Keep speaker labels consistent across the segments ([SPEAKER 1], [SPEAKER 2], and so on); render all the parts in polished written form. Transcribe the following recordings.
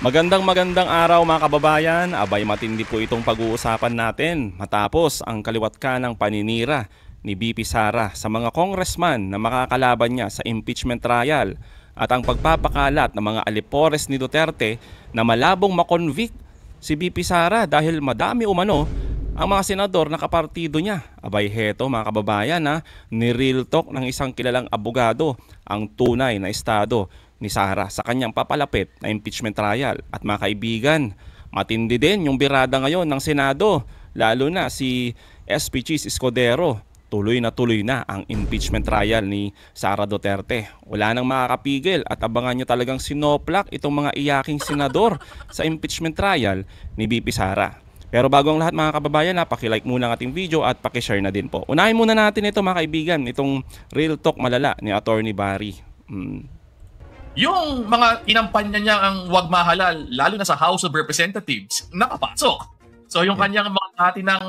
[SPEAKER 1] Magandang araw mga kababayan. Abay matindi po itong pag-uusapan natin matapos ang kaliwat ka ng paninira ni BP Sara sa mga congressman na makakalaban niya sa impeachment trial at ang pagpapakalat ng mga alipores ni Duterte na malabong makonvict si BP Sara dahil madami umano ang mga senador na kapartido niya. Abay heto mga kababayan, ni-real talk ng isang kilalang abogado ang tunay na estado ni Sara sa kanyang papalapit na impeachment trial. At mga kaibigan, matindi din yung birada ngayon ng Senado, lalo na si SP Chis Escudero. Tuloy na ang impeachment trial ni Sara Duterte. Wala nang makakapigil at abangan nyo talagang sinoplak itong mga iyaking senador sa impeachment trial ni BP Sara. Pero bago ang lahat mga kababayan, paki-like muna ang ating video at paki-share na din po. Unahin muna natin ito mga kaibigan, itong real talk malala ni Attorney Barry.
[SPEAKER 2] Yung mga kinampanya niya ang wag mahalal, lalo na sa House of Representatives, nakapasok. So yung kanyang mga dati ng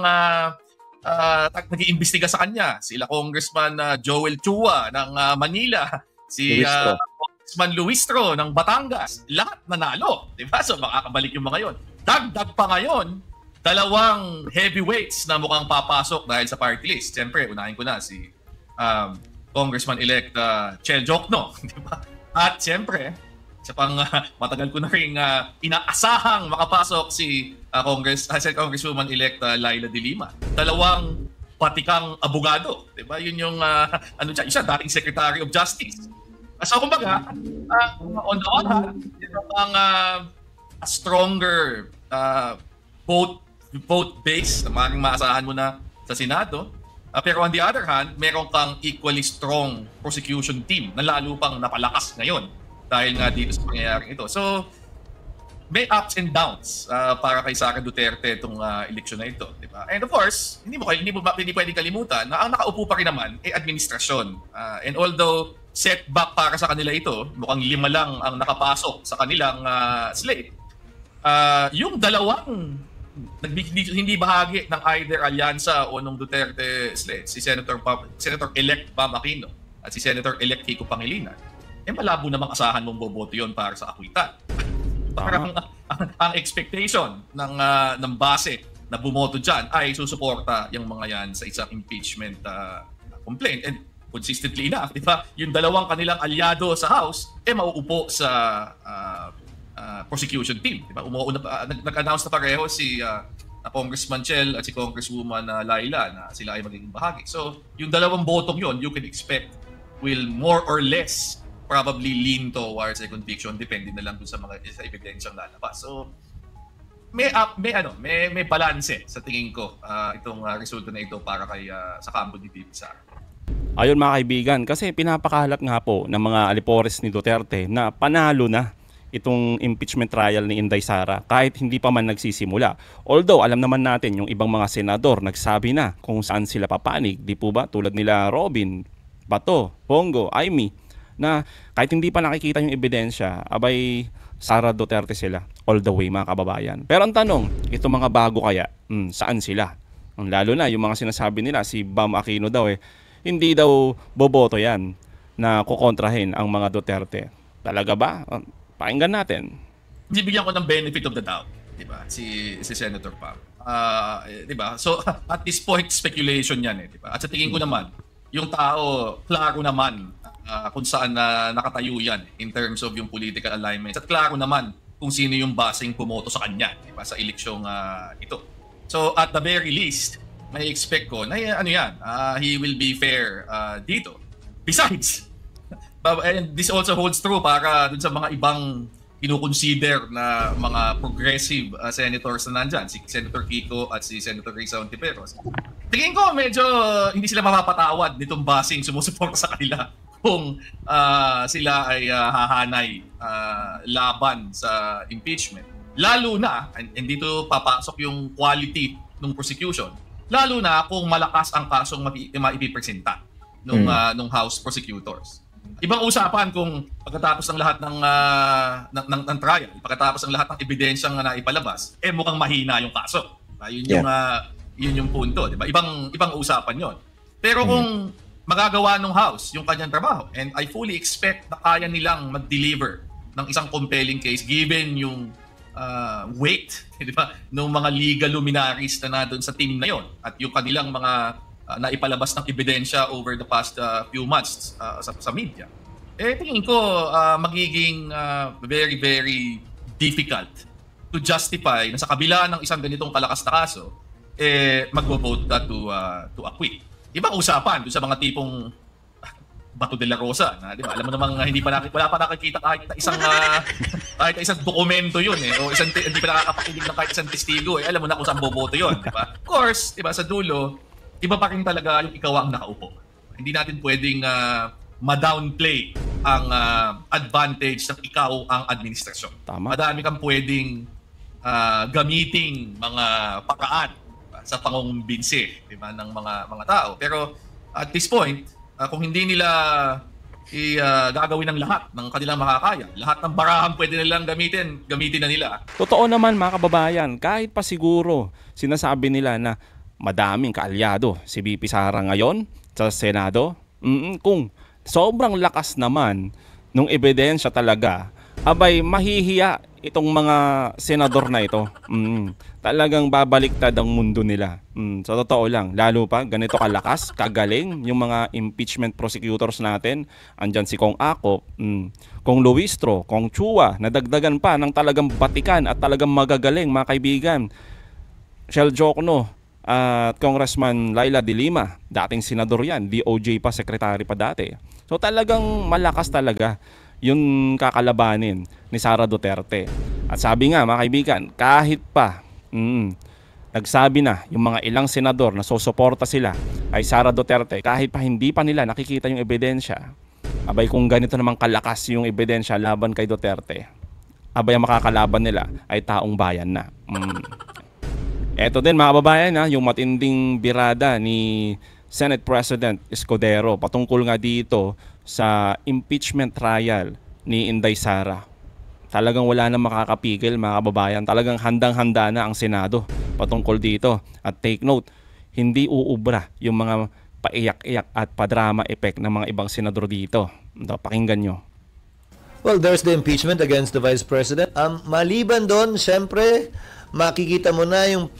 [SPEAKER 2] nag-iimbestiga sa kanya, sila Congressman Joel Chua ng Manila, si Congressman Luistro ng Batangas, lahat nanalo. Diba? So makakabalik yung mga yon. Dagdag pa ngayon, dalawang heavyweights na mukhang papasok dahil sa party list. Siyempre, unahin ko na si Congressman-elect Chel Jokno. Diba? At siyempre, sa matagal ko na rin inaasahang makapasok si Congresswoman-elect Laila De Lima. Dalawang patikang abogado. Diba? Yun yung, siya, dating Secretary of Justice. So, kumbaga, on the one hand, yun ang a stronger vote base na maaaring maasahan mo na sa Senado. Pero on the other hand, meron kang equally strong prosecution team na lalo pang napalakas ngayon dahil nga dito sa pangyayaring ito. So, may ups and downs para kay Sara Duterte itong eleksyon na ito. Diba? And of course, hindi pwedeng kalimutan na ang nakaupo pa rin naman ay administrasyon. And although setback para sa kanila ito, mukhang 5 lang ang nakapasok sa kanilang slate, yung dalawang hindi bahagi ng either alyansa o nung Duterte slate, si Senator-elect Bam Aquino at si Senator-elect Kiko Pangilinan, malabo namang asahan mong boboto yon para sa akwitan. Parang ang expectation ng base na bumoto dyan ay susuporta yung mga yan sa isang impeachment complaint. And consistently enough, di ba, yung dalawang kanilang alyado sa House mauupo sa prosecution team. Diba? Nag-announce na pareho si Congressman Chel at si Congresswoman Laila na sila ay magiging bahagi. So, yung dalawang botong yon, you can expect will more or less probably lean towards a conviction, depende na lang dun sa mga ebidensyang lalabas. So, may balanse sa tingin ko itong resulta na ito para kay sa kampo ni BP Sara.
[SPEAKER 1] Ayun mga kaibigan, kasi pinapakalat nga po ng mga alipores ni Duterte na panalo na itong impeachment trial ni Inday Sara kahit hindi pa man nagsisimula. Although alam naman natin yung ibang mga senador nagsabi na kung saan sila papanig, di po ba? Tulad nila Robin, Bato, Bongo, Amy, na kahit hindi pa nakikita yung ebidensya, abay Sara Duterte sila all the way mga kababayan. Pero ang tanong, itong mga bago kaya, saan sila? Lalo na yung mga sinasabi nila, si Bam Aquino daw hindi daw boboto yan na kukontrahin ang mga Duterte. Talaga ba? Pakinggan natin.
[SPEAKER 2] Bibigyan ko ng benefit of the doubt, 'di ba? Si Senator Pam. 'Di ba? So at this point speculation 'yan 'di ba? At sa tingin ko naman, yung tao klaro naman kung saan nakatayo 'yan in terms of yung political alignment. At klaro naman kung sino yung basing pumoto sa kanya, 'di ba, sa eleksyong ito. So at the very least, may expect ko na he will be fair dito. Besides, and this also holds true para dun sa mga ibang kinukonsider na mga progressive senators na nandyan, si Senator Kiko at si Senator Risa Hontiveros. Tingin ko medyo hindi sila mapapatawad nitong basing sumusuporta sa kanila kung sila ay hahanay laban sa impeachment. Lalo na, and dito papasok yung quality ng prosecution, lalo na kung malakas ang kasong maipipresenta nung House prosecutors. Ibang usapan kung pagkatapos ng lahat ng trial, pagkatapos ng lahat ng ebidensyang naipalabas, mukhang mahina yung kaso. Yun yung punto, di ba? Ibang usapan 'yon. Pero kung magagawa ng House yung kanyang trabaho, and I fully expect na kaya nilang mag-deliver ng isang compelling case given yung weight, di ba, ng mga legal luminaries na nandun sa team na yon at yung kanilang mga naipalabas ng ebidensya over the past few months sa media. Tingin ko magiging very, very difficult to justify na sa kabila ng isang ganitong kalakas na kaso, magvo-vote ka to acquit. Ibang usapan doon sa mga tipong Bato de la Rosa, na, di ba? Alam mo namang wala pa nakikita kahit isang dokumento yun o hindi pa nakakapakinig ng kahit isang testigo alam mo na kung saan boboto yun, di ba? Of course, di ba, sa dulo, iba pa rin talaga yung ikaw ang nakaupo. Hindi natin pwedeng ma-downplay ang advantage ng ikaw ang administrasyon.
[SPEAKER 1] Tama.
[SPEAKER 2] Madami kang pwedeng gamiting mga paraan sa pangungumbinsi, di ba, ng mga tao. Pero at this point, kung hindi nila gagawin ng lahat ng kanilang makakaya, lahat ng barahan pwede nilang gamitin na nila.
[SPEAKER 1] Totoo naman mga kababayan, kahit pa siguro sinasabi nila na madaming kaalyado si BP Sara ngayon sa Senado, kung sobrang lakas naman nung ebidensya talaga, abay mahihiya itong mga senador na ito. Talagang babaliktad ang mundo nila. Sa totoo lang, lalo pa ganito kalakas, kagaling yung mga impeachment prosecutors natin. Andyan si Kong Ako, Kong Luistro, Kong Chua, nadagdagan pa ng talagang batikan at talagang magagaling mga kaibigan. Shell Jokno at Congressman Laila de Lima, dating senador yan, DOJ pa, secretary pa dati. So talagang malakas talaga yung kakalabanin ni Sara Duterte. At sabi nga mga kaibigan, kahit pa nagsabi na yung mga ilang senador na susuporta sila ay Sara Duterte, kahit pa hindi pa nila nakikita yung ebidensya, abay kung ganito namang kalakas yung ebidensya laban kay Duterte, abay ang makakalaban nila ay taong bayan na. Eto din mga kababayan, yung matinding birada ni Senate President Escudero patungkol nga dito sa impeachment trial ni Inday Sara. Talagang wala na makakapigil mga kababayan. Talagang handang-handa na ang Senado patungkol dito. At take note, hindi uubra yung mga paiyak-iyak at padrama effect ng mga ibang senador dito. Pakinggan nyo.
[SPEAKER 3] Well, there's the impeachment against the Vice President. Maliban doon, syempre, makikita mo na yung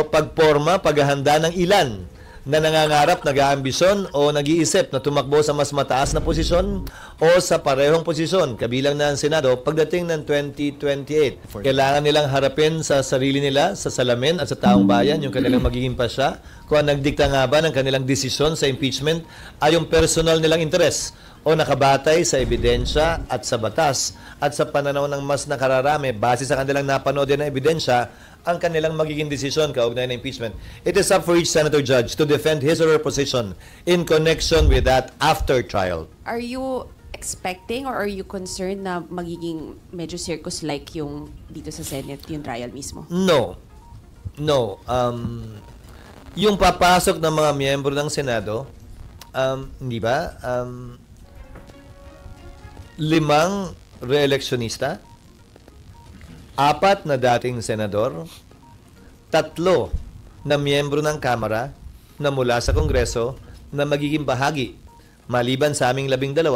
[SPEAKER 3] pagporma, paghahanda ng ilan na nangangarap, nag-aambisyon o nag-iisip na tumakbo sa mas mataas na posisyon o sa parehong posisyon, kabilang na ang Senado, pagdating ng 2028. Kailangan nilang harapin sa sarili nila, sa salamin at sa taong bayan, yung kanilang magiging pasya, kung ang nagdikta nga ba ng kanilang desisyon sa impeachment ay yung personal nilang interes o nakabatay sa ebidensya at sa batas at sa pananaw ng mas nakararami base sa kanilang napanood na ebidensya ang kanilang magiging desisyon kaugnay ng impeachment. It is up for each senator judge to defend his or her position in connection with that after trial.
[SPEAKER 4] Are you expecting or are you concerned na magiging medyo circus-like yung dito sa Senate, yung trial mismo?
[SPEAKER 3] No. Yung papasok ng mga miyembro ng Senado, hindi ba? 5 re-electionista, 4 na dating senador, 3 na miyembro ng Kamara na mula sa Kongreso na magiging bahagi, maliban sa aming 12,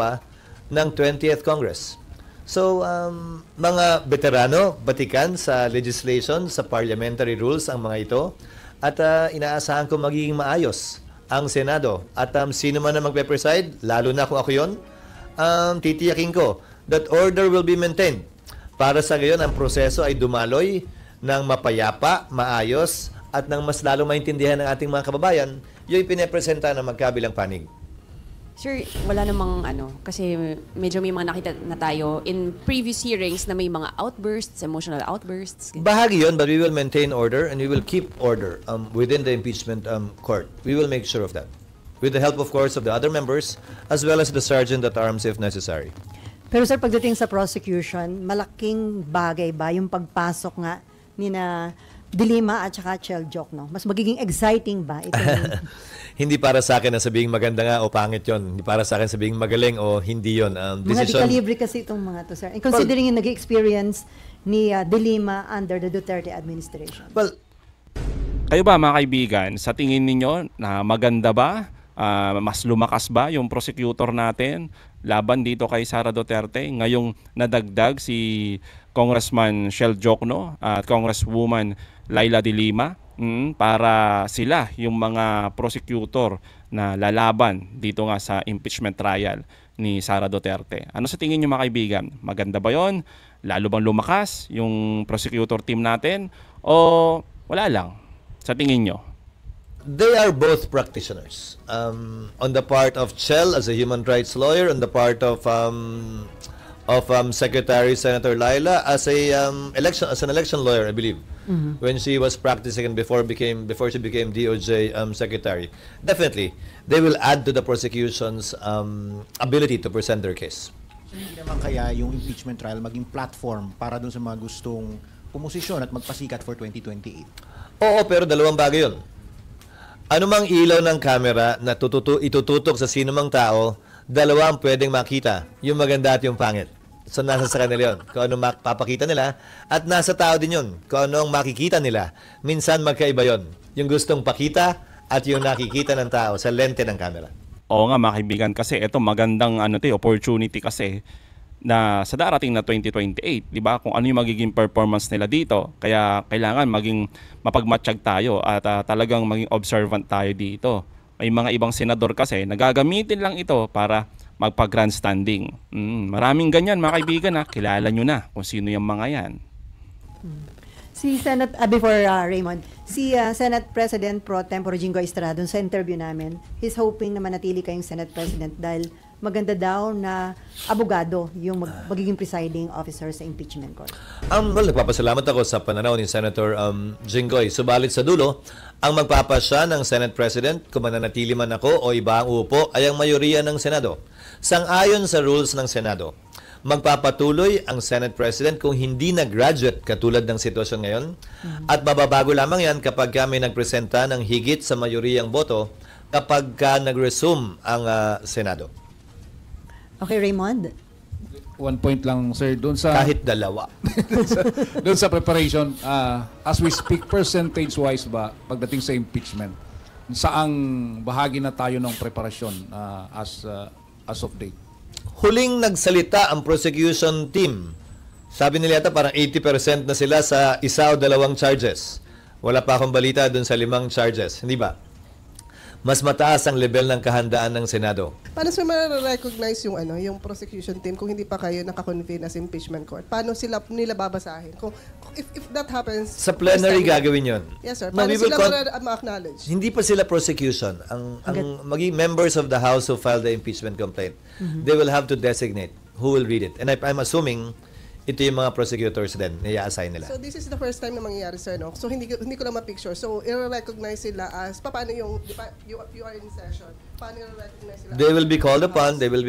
[SPEAKER 3] ng 20th Congress. So, mga veterano, batikan sa legislation, sa parliamentary rules ang mga ito, at inaasahan ko magiging maayos ang Senado. At sino man na magpe-preside, lalo na kung ako yun, titiyakin ko that order will be maintained. Para sa gayon, ang proseso ay dumaloy ng mapayapa, maayos, at ng mas lalo maintindihan ng ating mga kababayan, yung ipinapresenta ng magkabilang panig.
[SPEAKER 4] Sir, wala namang kasi medyo may mga nakita na tayo in previous hearings na may mga outbursts, emotional outbursts.
[SPEAKER 3] Bahagi yun, but we will maintain order and we will keep order within the impeachment court. We will make sure of that. With the help, of course, of the other members, as well as the sergeant at arms if necessary.
[SPEAKER 5] Pero sir, pagdating sa prosecution, malaking bagay ba yung pagpasok nga ni na de Lima at saka Shell Jokno? Mas magiging exciting ba ito?
[SPEAKER 3] Hindi para sa akin na sabihing maganda nga o pangit yon. Hindi para sa akin sabihing magaling o hindi yon.
[SPEAKER 5] Mga di-calibre kasi itong mga to, sir. And considering yung nag-experience ni de Lima under the Duterte administration.
[SPEAKER 3] Well,
[SPEAKER 1] kayo ba mga kaibigan, sa tingin ninyo na maganda ba? Mas lumakas ba yung prosecutor natin laban dito kay Sara Duterte. Ngayong nadagdag si Congressman Shell Jokno at Congresswoman Laila de Lima para sila yung mga prosecutor na lalaban dito nga sa impeachment trial ni Sara Duterte. Ano sa tingin niyo mga kaibigan? Maganda ba yon? Lalo bang lumakas yung prosecutor team natin? O wala lang? Sa tingin niyo?
[SPEAKER 3] They are both practitioners. On the part of Chell as a human rights lawyer, on the part of Secretary Senator Laila as an election lawyer, I believe, when she was practicing and before she became DOJ secretary. Definitely, they will add to the prosecution's ability to present their case.
[SPEAKER 6] Hindi naman kaya yung impeachment trial maging platform para dun sa mga gustong pumosisyon at magpasikat for 2028?
[SPEAKER 3] Oo, pero dalawang bagay yun. Ano mang ilaw ng camera na itututok sa sino mang tao, dalawa ang pwedeng makita, yung maganda at yung pangit. So nasa sa kanila yun, kung ano mapapakita nila, at nasa tao din yun, kung ano ang makikita nila. Minsan magkaiba yun, yung gustong pakita at yung nakikita ng tao sa lente ng camera.
[SPEAKER 1] Oo nga mga kaibigan, kasi ito magandang opportunity kasi na sa darating na 2028, di ba? Kung ano yung magiging performance nila dito. Kaya kailangan maging mapagmatsyag tayo at talagang maging observant tayo dito. May mga ibang senador kasi nagagamitin lang ito para magpa-grandstanding. Maraming ganyan mga kaibigan kilala nyo na kung sino yung mga yan.
[SPEAKER 5] Si Raymond, si Senate President Pro Tempore Jingo Estrada sa interview namin, he's hoping na manatili kayong Senate President dahil maganda daw na abogado yung magiging presiding officer sa impeachment court.
[SPEAKER 3] Nagpapasalamat ako sa pananaw ni Senator Jinggoy. Subalit sa dulo, ang magpapasya ng Senate President, kung mananatili man ako o iba ang uupo, ay ang mayoriya ng Senado. Sang-ayon sa rules ng Senado, magpapatuloy ang Senate President kung hindi na-graduate katulad ng sitwasyon ngayon at mababago lamang yan kapag kami nagpresenta ng higit sa mayoriyang boto kapag nag-resume ang Senado.
[SPEAKER 5] Okay, Raymond?
[SPEAKER 7] One point lang, sir, doon sa
[SPEAKER 3] Kahit dalawa.
[SPEAKER 7] doon sa preparation, as we speak, percentage-wise ba, pagdating sa impeachment, saang bahagi na tayo ng preparasyon as of date?
[SPEAKER 3] Huling nagsalita ang prosecution team. Sabi nila yata parang 80% na sila sa isa o dalawang charges. Wala pa akong balita doon sa 5 charges. Hindi ba? Mas mataas ang level ng kahandaan ng Senado.
[SPEAKER 8] Paano sila ma-recognize yung prosecution team kung hindi pa kayo nakakonvene as impeachment court? Paano nila babasahin? Kung if that happens...
[SPEAKER 3] Sa plenary gagawin yon.
[SPEAKER 8] Yes, sir.
[SPEAKER 3] No,
[SPEAKER 8] Paano
[SPEAKER 3] we will
[SPEAKER 8] sila ma-acknowledge?
[SPEAKER 3] Hindi pa sila prosecution. Ang maging members of the House who filed the impeachment complaint, they will have to designate who will read it. And I'm assuming ito yung mga prosecutors din na i-assign nila.
[SPEAKER 8] So this is the first time na mangyayari, sir, no? So hindi ko lang ma-picture. So i-recognize sila as paano yung you are in session. Paano i-recognize sila?
[SPEAKER 3] They will be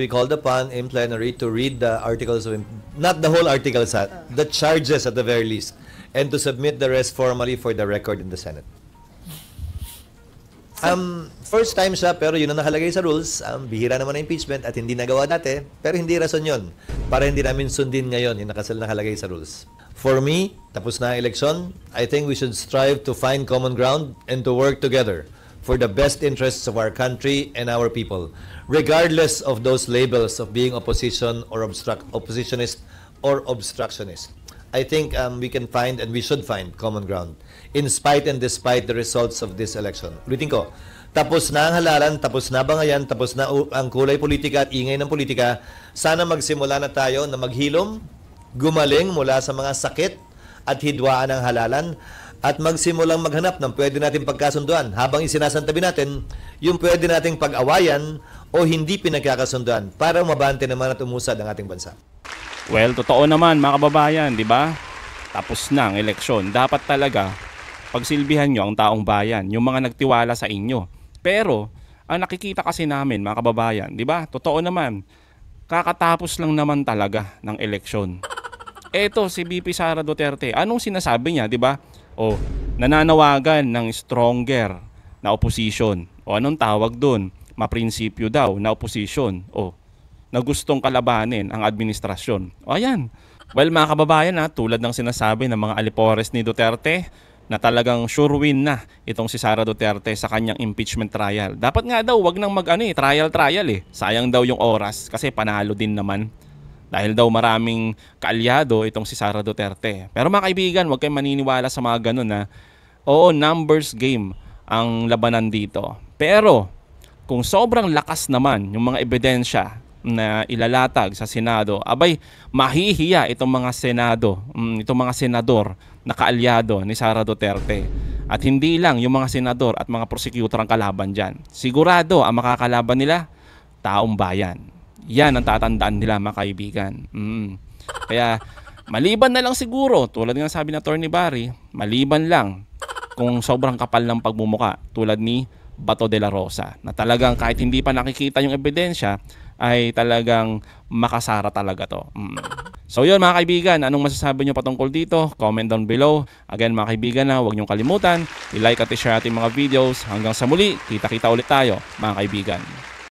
[SPEAKER 3] called upon in plenary to read the articles of not the whole articles, the charges at the very least, and to submit the rest formally for the record in the Senate. First time siya, pero yun ang nakalagay sa rules. Bihira naman ang impeachment at hindi nagawa dati, pero hindi rason yun. Para hindi namin sundin ngayon yung nakalagay sa rules. For me, tapos na ang eleksyon, I think we should strive to find common ground and to work together for the best interests of our country and our people, regardless of those labels of being opposition or oppositionist or obstructionist. I think we can find and we should find common ground in spite and despite the results of this election. Ulitin ko, tapos na ang halalan, tapos na bangayan, tapos na ang kulay politika at ingay ng politika. Sana magsimula na tayo na maghilom, gumaling mula sa mga sakit at hidwaan ng halalan at magsimulang maghanap ng pwede nating pagkasunduan habang isinasantabi natin yung pwede nating pag-awayan o hindi pinagkakasunduan para mabante naman at umusad ang ating bansa.
[SPEAKER 1] Well, totoo naman mga kababayan, di ba? Tapos na ang eleksyon. Dapat talaga pagsilbihan nyo ang taong bayan, yung mga nagtiwala sa inyo. Pero, ang nakikita kasi namin mga kababayan, di ba? Totoo naman, kakatapos lang naman talaga ng eleksyon. Eto, si VP Sara Duterte, anong sinasabi niya, di ba? O, nananawagan ng stronger na opposition. O, anong tawag doon? Maprinsipyo daw na opposition. O, na gustong kalabanin ang administrasyon. O, ayan. Well, mga kababayan, tulad ng sinasabi ng mga alipores ni Duterte, na talagang sure win na itong si Sara Duterte sa kanyang impeachment trial. Dapat nga daw wag nang trial eh. Sayang daw yung oras kasi panalo din naman. Dahil daw maraming kaalyado itong si Sara Duterte. Pero mga kaibigan, huwag kayong maniniwala sa mga ganun na oo, numbers game ang labanan dito. Pero kung sobrang lakas naman yung mga ebidensya na ilalatag sa Senado, abay mahihiya itong mga senador na kaalyado ni Sara Duterte. At hindi lang yung mga senador at mga prosecutor ang kalaban dyan. Sigurado ang makakalaban nila, taong bayan. Yan ang tatandaan nila mga kaibigan. Kaya maliban na lang siguro, tulad nga sabi na Attorney Barry, maliban lang kung sobrang kapal ng pagmumuka tulad ni Bato de la Rosa na talagang kahit hindi pa nakikita yung ebidensya ay talagang makasara talaga to. So yun mga kaibigan, anong masasabi nyo patungkol dito? Comment down below. Again mga kaibigan, huwag nyong kalimutan i-like at i-share ating mga videos. Hanggang sa muli, kita-kita ulit tayo mga kaibigan.